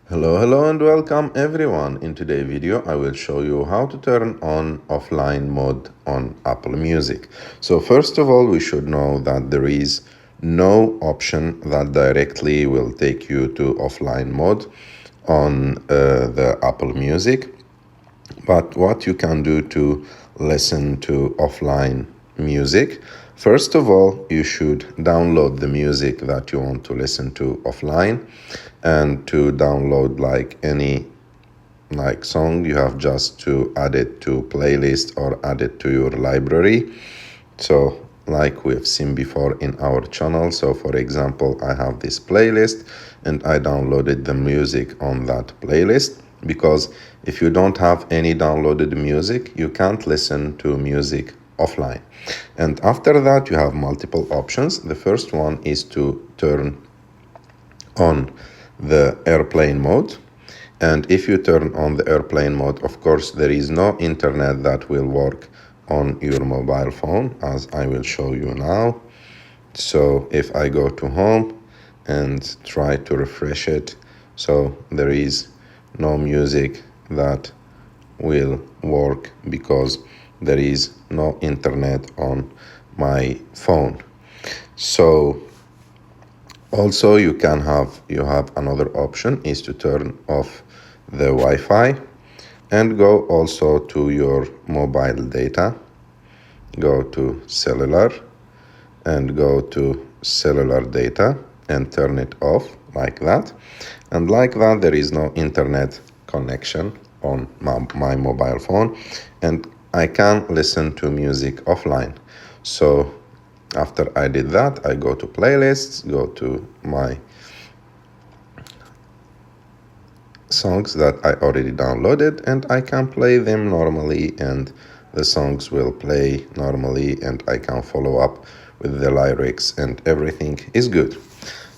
Hello and welcome everyone. In today's video I will show you how to turn on offline mode on Apple Music. So first of all, we should know that there is no option that directly will take you to offline mode on the Apple Music. But what you can do to listen to offline music, first of all, you should download the music that you want to listen to offline. And to download any song, you have just to add it to playlist or add it to your library. So like we've seen before in our channel, so for example, I have this playlist and I downloaded the music on that playlist, because if you don't have any downloaded music, you can't listen to music offline. And after that, you have multiple options. The first one is to turn on the airplane mode. And if you turn on the airplane mode, of course, there is no internet that will work on your mobile phone, as I will show you now. So if I go to home and try to refresh it, so there is no music that will work because there is no internet on my phone. So also you have another option, is to turn off the Wi-Fi and go also to your mobile data. Go to cellular and go to cellular data and turn it off like that. And like that, there is no internet connection on my mobile phone and I can listen to music offline. So after I did that, I go to playlists, go to my songs that I already downloaded, and I can play them normally, and the songs will play normally, and I can follow up with the lyrics and everything is good.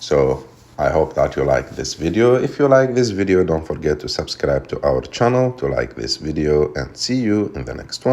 So I hope that you like this video. If you like this video, don't forget to subscribe to our channel, to like this video, and see you in the next one.